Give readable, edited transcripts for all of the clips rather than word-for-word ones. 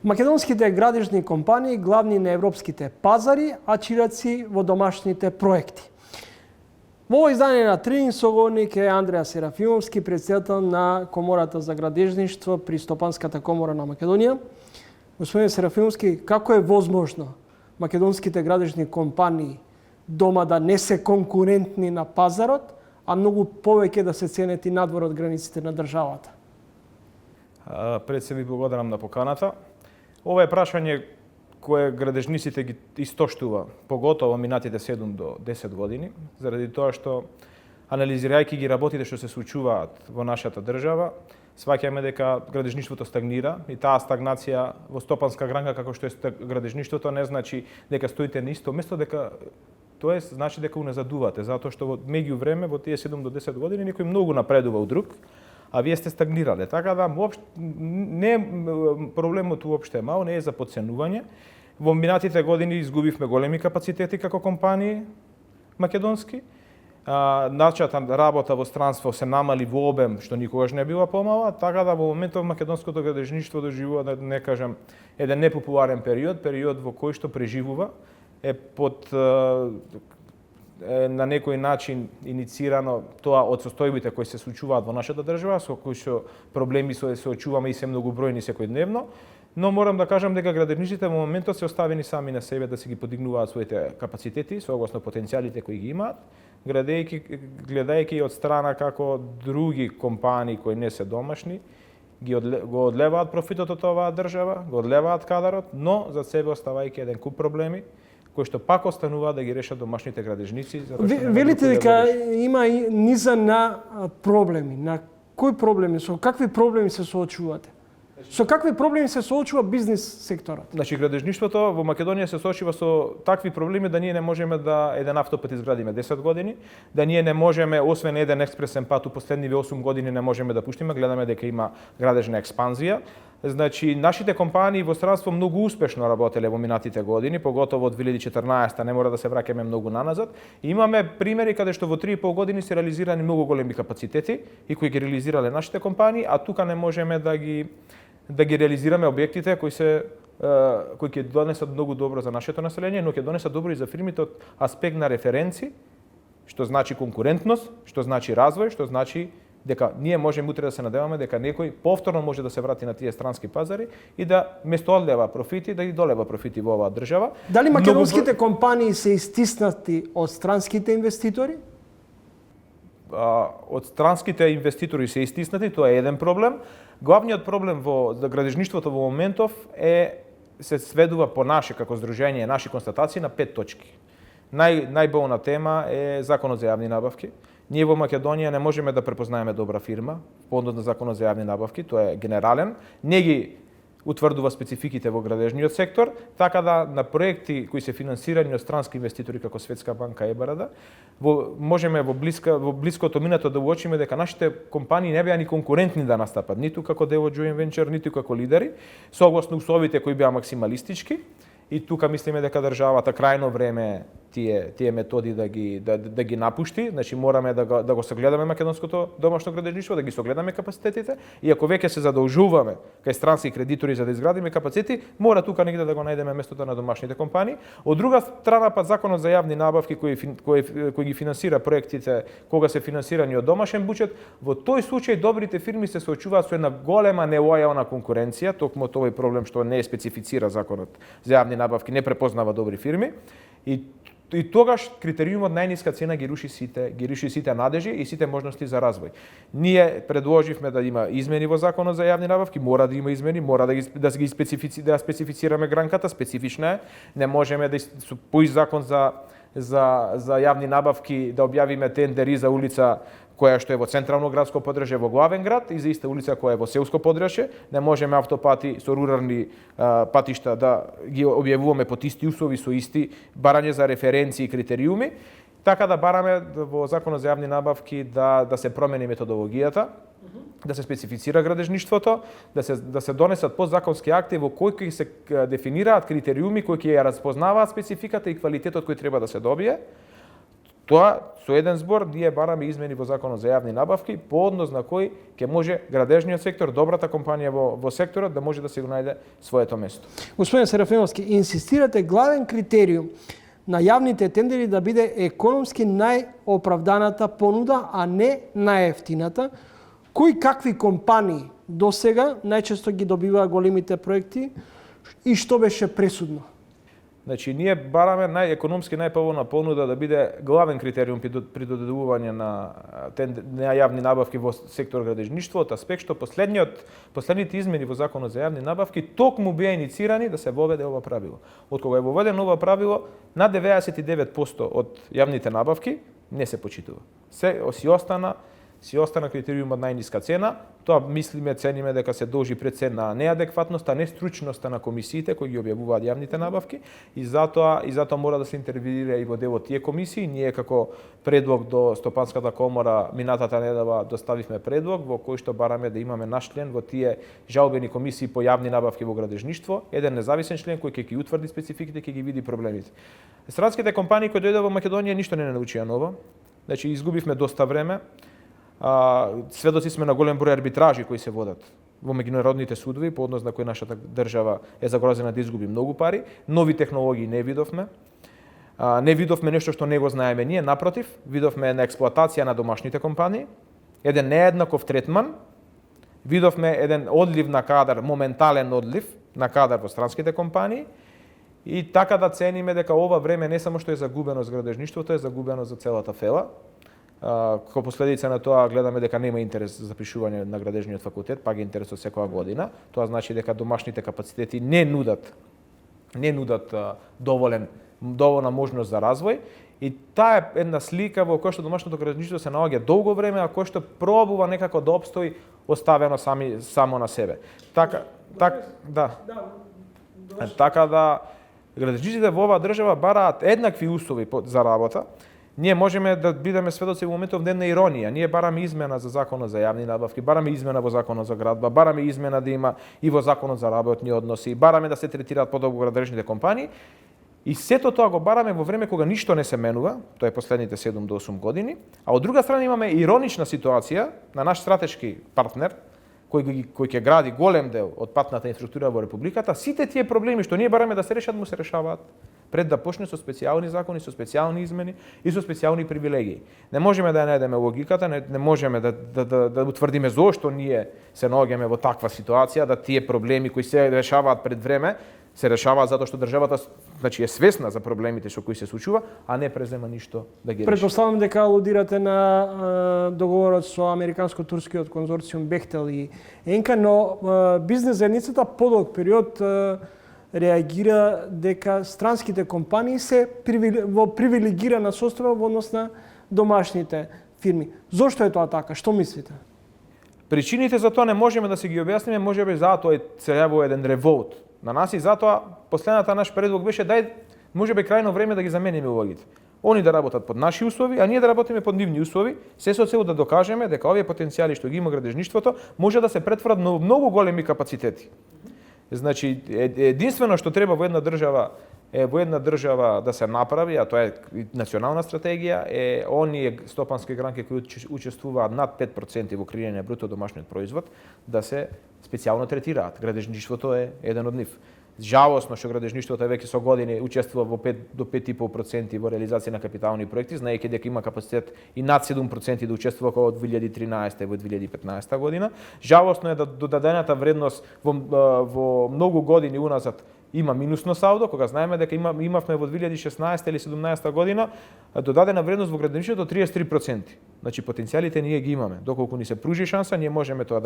Македонските градежни компании главни на европските пазари, а чираци во домашните проекти. Во ово издание на Тренинг соговорник е Андреа Серафимовски, председател на Комората за градежништво при Стопанската комора на Македонија. Господин Серафимовски, како е возможно македонските градежни компании дома да не се конкурентни на пазарот, а многу повеќе да се ценети надвор од границите на државата? Пред се ви благодарам на поканата. Ова е прашање кое градежниците ги истоштува, поготово минатите 7 до 10 години, заради тоа што анализирајќи ги работите што се случуваат во нашата држава, сваќаме дека градежништвото стагнира и таа стагнација во стопанска гранка како што е градежништвото не значи дека стоите на исто место, дека тоест значи дека уназадувате, затоа што во меѓувреме во тие 7 до 10 години некој многу напредува у друг, а вие сте стагнирале. Така да не проблемот уопште е мал, не е за подценување. Во минатите години изгубивме големи капацитети како компании македонски. Нашата работа во странство се намали во обем, што никогаш не била помала, така да во моментов македонското градежништво доживува, да не кажам, еден непопуларен период во кој што преживува, е под на некој начин иницирано тоа од состојбите кои се случуваат во нашата држава, со кои што проблеми се очуваме и се многобројни секојдневно, но морам да кажам дека градежниците во моментот се оставени сами на себе да се ги подигнуваат своите капацитети согласно потенцијалите кои ги имаат, гледајќи од страна како други компании кои не се домашни, го одлеваат профитот од оваа држава, го одлеваат кадарот, но за себе оставајќи еден куп проблеми кои што пак остануваат да ги решат домашните градежници. Велите дека има и низа на проблеми. На кои проблеми, со какви проблеми се соочувате? Со какви проблеми се соочува бизнис секторот? Значи, градежништвото во Македонија се соочува со такви проблеми да ние не можеме да еден автопат изградиме 10 години, да ние не можеме, освен еден експресен пат у последниве 8 години не можеме да пуштиме, гледаме дека има градежна експанзија. Значи, нашите компании во странство многу успешно работеле во минатите години, поготово од 2014, не мора да се враќаме многу наназад. Имаме примери каде што во 3,5 години се реализирани многу големи капацитети и кои ги реализирале нашите компании, а тука не можеме да ги реализираме објектите кои ќе донесат многу добро за нашето население, но ќе донесат добро и за фирмите од аспект на референци, што значи конкурентност, што значи развој, што значи дека ние можеме утре да се надеваме дека некој повторно може да се врати на тие странски пазари и да место одлева профити, да ги долева профити во оваа држава. Дали македонските компании се истиснати од странските инвеститори? Од странските инвеститори се истиснати, тоа е еден проблем. Главниот проблем во градежништвото во моментов се сведува по наше како здружение, наши констатации на 5 точки. Најболна тема е законот за јавни набавки. Ние во Македонија не можеме да препознаеме добра фирма по однос на законот за јавни набавки, тоа е генерален. Не ги утврдува спецификите во градежниот сектор, така да на проекти кои се финансирани од странски инвеститори како Светска банка и ЕБРД, можеме во блиското минато да уочиме дека нашите компании не беа ни конкурентни да настапат, ниту како дел од joint venture, ниту како лидери, согласно условите кои беа максималистички. И тука мислиме дека државата крајно време тие методи да ги напушти, значи мораме да го согледаме македонското домашно градежништво, да ги согледаме капацитетите и ако веќе се задолжуваме кај странски кредитори за да изградиме капацитети, мора тука негде да го најдеме местото на домашните компании. Од друга страна пат законот за јавни набавки кој ги финансира проектите кога се финансирани од домашен буџет, во тој случај добрите фирми се соочуваат со една голема нелојална конкуренција, токму тој проблем што не специфицира законот за јавни набавки, не препознава добри фирми и тогаш критериумот најниска цена ги руши сите надежи и сите можности за развој. Ние предложивме да има измени во законот за јавни набавки, мора да има измени, мора да специфицираме гранката, специфична е, не можеме да по закон за јавни набавки да објавиме тендери за улица која што е во централно градско подрачје во главен град и за иста улица која е во селско подрачје, не можеме автопати со рурални патишта да ги објавуваме под исти услови со исти барање за референции и критериуми, така да бараме во законот за јавни набавки да се промени методологијата, да се специфицира градежништвото, да се донесат подзаконски акти во кои ќе се дефинираат критериуми кои ќе ја разпознаваат спецификата и квалитетот кој треба да се добие. Тоа со еден збор ние бараме измени во Законот за јавни набавки по однос на кој ќе може градежниот сектор, добрата компанија во секторот да може да се го најде своето место. Господин Серафимовски, инсистирате главен критериум на јавните тендери да биде економски најоправданата понуда, а не најефтината. Кои какви компании досега најчесто ги добиваа големите проекти и што беше пресудно? Значи, ние бараме економски најповолна понуда да биде главен критериум при додедување на јавни набавки во сектор градежништво, од аспект што последните измени во Законот за јавни набавки токму беа иницирани да се воведе ова правило. Од кога е воведено ова правило, на 99% од јавните набавки не се почитува. Си остана критериумот најниска цена. Тоа цениме дека се должи пред се на неадекватноста, нестручноста на комисиите кои ги објавуваат јавните набавки и затоа мора да се интервенира и во делот тие комисии. Ние како предлог до Стопанската комора минатата недела доставивме предлог во кој што бараме да имаме наш член во тие жалбени комисии по јавни набавки во градежништво, еден независен член кој ќе ги утврди спецификите, ќе ги види проблемите. Странските компании кои дојдоа во Македонија ништо не научија ново. Значи изгубивме доста време. Сведоци сме на голем број арбитражи кои се водат во меѓународните судови, по однос на кои нашата држава е загрозена да изгуби многу пари. Нови технологии не видовме. Не видовме нешто што не го знаеме ние, напротив, видовме една експлоатација на домашните компании, еден нееднаков третман, видовме еден одлив на кадар, моментален одлив на кадар во странските компании и така да цениме дека ова време не само што е загубено за градежништвото, е загубено за целата фела. Како последица на тоа гледаме дека нема интерес за запишување на градежниот факултет, па ги интересот секоја година. Тоа значи дека домашните капацитети не нудат доволна можност за развој и таа е една слика во која што домашното градежништво се наоѓа долго време, а кој што пробува некако да опстои оставено само на себе. Така да градежниците во оваа држава бараат еднакви услови за работа. Ние можеме да бидеме сведоци во моментов на една иронија. Ние бараме измена за Законот за јавни набавки, бараме измена во Законот за градба, бараме измена да има и во Законот за работни односи, бараме да се третираат подобро градежните компании. И сето тоа го бараме во време кога ништо не се менува, тоа е последните 7 до 8 години, а од друга страна имаме иронична ситуација на наш стратешки партнер, кој ќе гради голем дел од патната инфраструктура во републиката, сите тие проблеми што ние бараме да се решат, му се решаваат пред да почне со специјални закони, со специјални измени и со специјални привилегии. Не можеме да ја најдеме логиката, не можеме да утврдиме зошто ние се наоѓаме во таква ситуација, да тие проблеми кои се решаваат пред време, се решаваат затоа што државата е свесна за проблемите со кои се случува, а не презема ништо да ги реши. Претпоставам дека алудирате на договорот со американско-турскиот конзорциум Бехтел и Енка, но бизнес заедницата подолг период реагира дека странските компании се во привилегирана состојба во однос на домашните фирми. Зошто е тоа така? Што мислите? Причините за тоа не можеме да се ги објасниме, можеби затоа се јавува еден револт на нас и затоа последната наш предлог беше можеби крајно време да ги замениме улогите. Они да работат под наши услови, а ние да работиме под нивни услови, се со цел да докажеме дека овие потенцијали што ги има градежништвото може да се претворат на многу големи капацитети. Значи, единствено што треба во една држава да се направи, а тоа е национална стратегија, е оние стопански гранки кои учествуваат над 5% во креирање на бруто домашниот производ, да се специјално третираат. Градежништвото е еден од нив. Жалосно што градежништвото веќе со години учествува во 5 до 5,5% во реализација на капитални проекти, знаејќи дека има капацитет и над 7% да учествува како од 2013 во 2015 година. Жалосно е да додадената вредност во многу години уназад има минусно салдо, кога знаеме дека имавме во 2016 или 2017 година додадена вредност во градежништвото 33%. Значи потенцијалите ние ги имаме. Доколку ни се пружи шанса, ние можеме тоа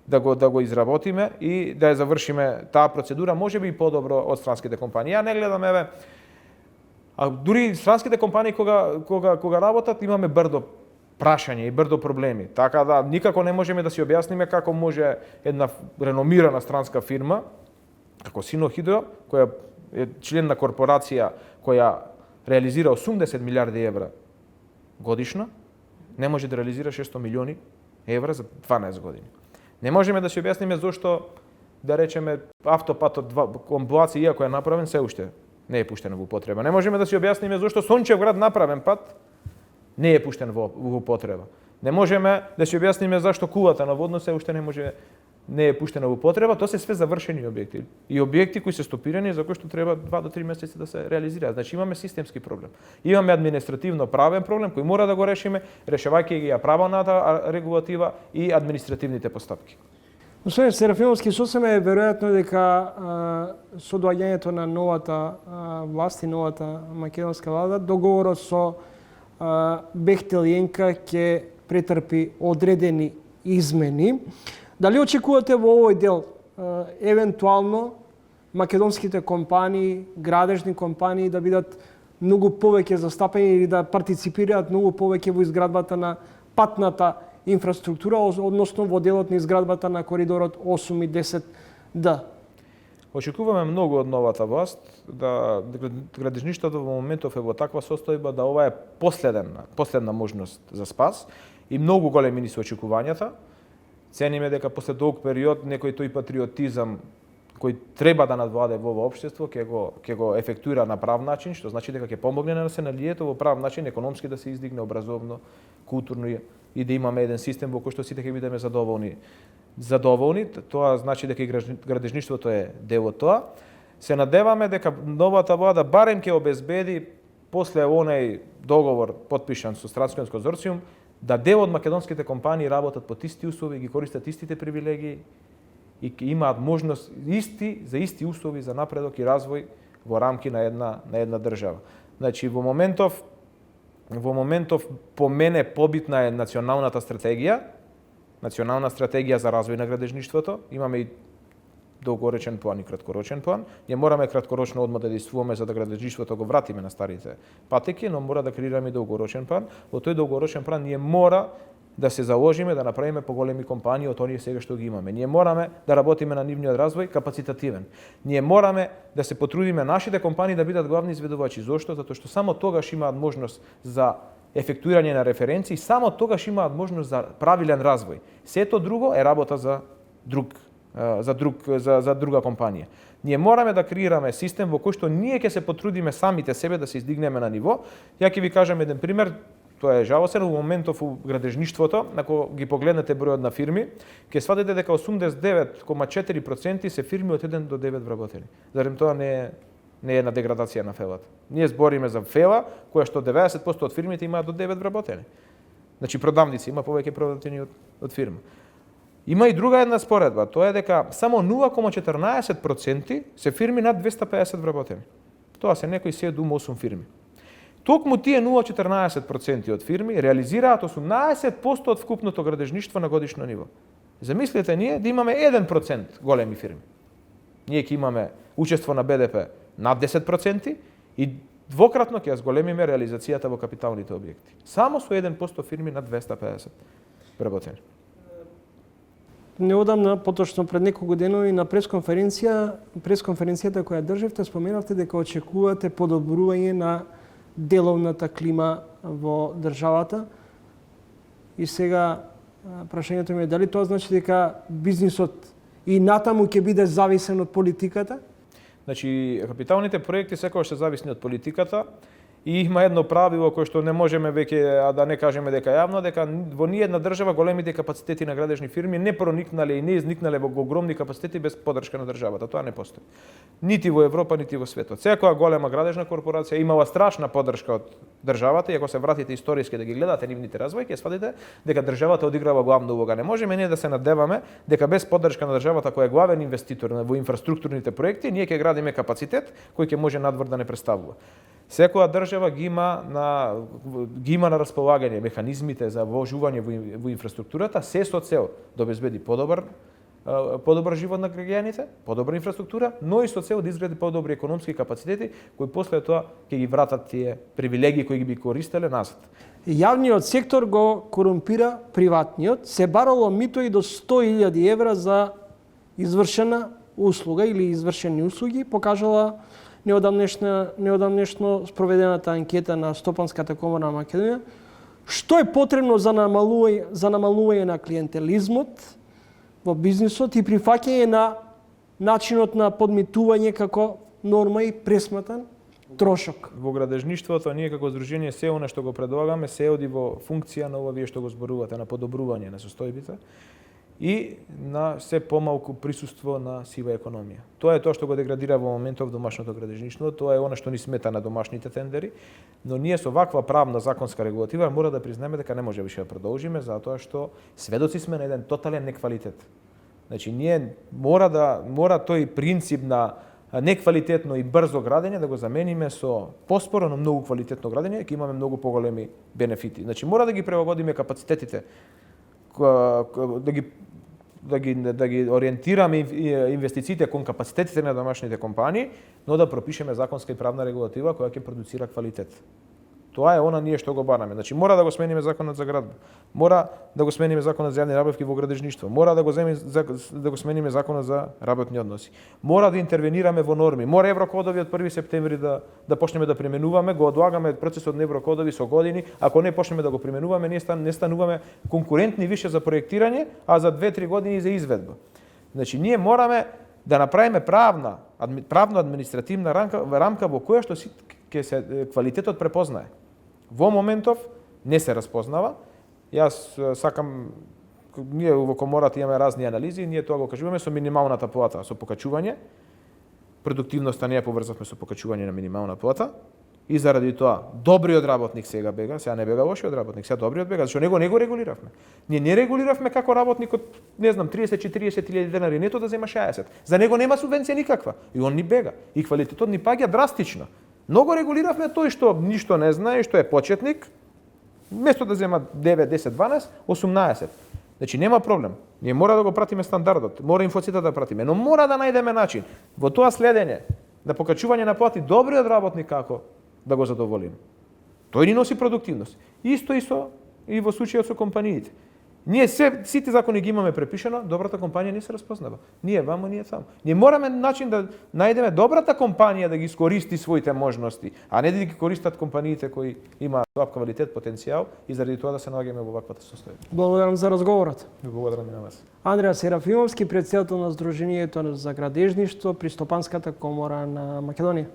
да го изработиме и да ја завршиме таа процедура, можеби и подобро од странските компании. Ја не гледам дури странските компании кога работат имаме брдо прашање и брдо проблеми. Така да никако не можеме да си објасниме како може една реномирана странска фирма како Синохидро, која е член на корпорација која реализира 80 милиарди евра годишно, не може да реализира 600 милиони евра за 12 години. Не можеме да си објасниме зошто, да речеме, автопатот кон Боаци, иако е направен, се уште не е пуштен во употреба. Не можеме да си објасниме зошто Сончевград направен пат не е пуштен во употреба. Не можеме да си објасниме зашто кулата на водно се уште не е пуштена во употреба, тоа се све завршени објекти. И објекти кои се стопирани за кои што треба 2 до 3 месеци да се реализираат. Значи имаме системски проблем. Имаме административно правен проблем кој мора да го решиме, решавајќи ги ја правната регулатива и административните постапки. Господин Серафимовски, сосема е веројатно дека со доаѓањето на новата власт и новата македонска влада, договорот со Бехтел и ЕНКА ќе претрпи одредени измени. Дали очекувате во овој дел евентуално македонските компании, градежни компании да бидат многу повеќе застапени или да партиципираат многу повеќе во изградбата на патната инфраструктура, односно во делот на изградбата на коридорот 8 и 10Д? Очекуваме многу од новата власт, да градежништвото во моментов е во таква состојба да ова е последна можност за спас и многу големи ни се очекувањата. Цениме дека после долг период некој тој патриотизам кој треба да надвладе во ова општество ќе го ефектуира на прав начин, што значи дека ќе помогне на населението во прав начин, економски да се издигне, образовно, културно и да имаме еден систем во кој што сите ќе бидеме задоволни. Тоа значи дека и градежништвото е дел од тоа. Се надеваме дека новата влада барем ќе обезбеди после онај договор подпишан со Стратскиот конзорциум да дел од македонските компании работат под исти услови, ги користат истите привилегии и имаат можност за исти услови за напредок и развој во рамки на една држава. Значи во моментов по мене побитна е националната стратегија за развој на градежништвото. Имаме и долгорочен план и краткорочен план. Ние мораме краткорочно одма да действуваме за да градежништвото го вратиме на старите патеки, но мора да креираме долгорочен план. Во тој долгорочен план ние мора да се заложиме да направиме поголеми компании од оние сега што ги имаме. Ние мораме да работиме на нивниот развој капацитативен. Ние мораме да се потрудиме нашите компании да бидат главни изведувачи. Зошто? Затоа што само тогаш имаат можност за ефектуирање на референции, само тогаш имаат можност за правилен развој. Сето друго е работа за друга компанија. Ние мораме да креираме систем во кој што ние ќе се потрудиме самите себе да се издигнеме на ниво. Ја ќе ви кажам еден пример, тоа е жалостен, во моментов у градежништвото, ако ги погледнете бројот на фирми, ќе сватите дека 89,4% се фирми од 1 до 9 вработени. Зарем тоа не е една деградација на фелата. Ние збориме за фела која што 90% од фирмите имаат до 9 вработени. Значи продавници има повеќе вработени од фирма. Има и друга една споредба, тоа е дека само 0,14% се фирми над 250 вработени. Тоа се некои 7-8 фирми. Токму тие 0,14% од фирми реализираат 18% од вкупното градежништво на годишно ниво. Замислете ние да имаме 1% големи фирми. Ние ќе имаме учество на БДП над 10% и двократно ќе ја зголемиме реализацијата во капиталните објекти. Само со 1% фирми над 250 вработени. Неодамна, поточно пред неколку денови на пресконференцијата која држевте, споменавте дека очекувате подобрување на деловната клима во државата. И сега прашањето ми е дали тоа значи дека бизнисот и натаму ќе биде зависен од политиката? Значи, капиталните проекти секогаш се зависни од политиката и има едно правило кое што не можеме веќе да не кажеме дека јавно, дека во ниедна држава големите капацитети на градежни фирми не проникнале и не изникнале во огромни капацитети без поддршка на државата. Тоа не постои. Нити во Европа, нити во светот. Секоја голема градежна корпорација имала страшна поддршка од државата и ако се вратите историски да ги гледате нивните развој, ќе сватите дека државата одиграва главна улога. Не можеме ние да се надеваме дека без поддршка на државата која е главен инвеститор во инфраструктурните проекти, ние ќе градиме капацитет кој ќе може надвор да не представува. Секоја држава ги има на располагање механизмите за вложување во инфраструктурата, се со цел да обезбеди подобар живот на граѓаните, подобра инфраструктура, но и со цел да изгради подобри економски капацитети кои после тоа ќе ги вратат тие привилегии кои ги би користеле назад. Јавниот сектор го корумпира приватниот, се барало мито и до 100.000 евра за извршена услуга или извршени услуги, покажала неодамнешно спроведената анкета на Стопанската комора на Македонија. Што е потребно за намалување на клиентелизмот во бизнисот и прифаќање на начинот на подмитување како норма и пресматан трошок. Во градежништвото ние како здружение се она што го предлагаме се оди во функција на ова вие што го зборувате, на подобрување на состојбите и на се помалку присуство на сива економија. Тоа е тоа што го деградира во моментов домашното градежништво, тоа е она што ни смета на домашните тендери, но ние со ваква правна законска регулатива мора да признаеме дека не може више да продолжиме затоа што сведоци сме на еден тотален неквалитет. Значи ние мора тој принцип на неквалитетно и брзо градење да го замениме со поспоро, но многу квалитетно градење, ќе имаме многу поголеми бенефити. Значи мора да ги прилагодиме капацитетите, да ги ориентираме инвестициите кон капацитетите на домашните компании, но да пропишеме законска и правна регулатива која ќе продуцира квалитет. Тоа е она ние што го бараме. Значи мора да го смениме законот за градба. Мора да го смениме законот за јавни набавки во градежништво. Мора да го смениме законот за работни односи. Мора да интервенираме во норми. Мора еврокодови од 1 септември да почнеме да применуваме, го одлагаме процесот на еврокодови со години. Ако не почнеме да го применуваме, не стануваме конкурентни више за проектирање, а за 2-3 години за изведба. Значи ние мораме да направиме правно-административна рамка во која што ќе се квалитетот препознае. Во моментов не се разпознава. Јас сакам, ние во комората имаме разни анализи, ние тоа го кажуваме со минималната плата, со покачување. Продуктивноста не ја поврзавме со покачување на минимална плата. И заради тоа, добриот работник сега бега, сега не бега лошиот работник, сега добриот бега, зашто него не го регулиравме. Ние не регулиравме како работникот, не знам, 30-40 илјади денари нето да зема 60. За него нема субвенција никаква. И он ни бега. И квалитетот ни паѓа драстично. Много регулиравме тој што ништо не знае, што е почетник, место да зема 9, 10, 12, 18. Значи нема проблем. Ние мора да го пратиме стандардот, мора инфоцитата да пратиме, но мора да најдеме начин во тоа следење, да покачување на плати добриот работник како да го задоволиме. Тој ни носи продуктивност. Исто и во случајот со компаниите. Ние сите закони ги имаме препишано, добрата компанија не се разпознава. Ние вамо, ние таму. Ние мораме начин да најдеме добрата компанија да ги искористи своите можности, а не да ги користат компаниите кои имаат слаб квалитет, потенцијал и заради тоа да се наоѓаме во ваквата состојба. Благодарам за разговорот. Благодарам и на вас. Андреа Серафимовски, претседател на Сдруженијето за градежништво при Стопанската комора на Македонија.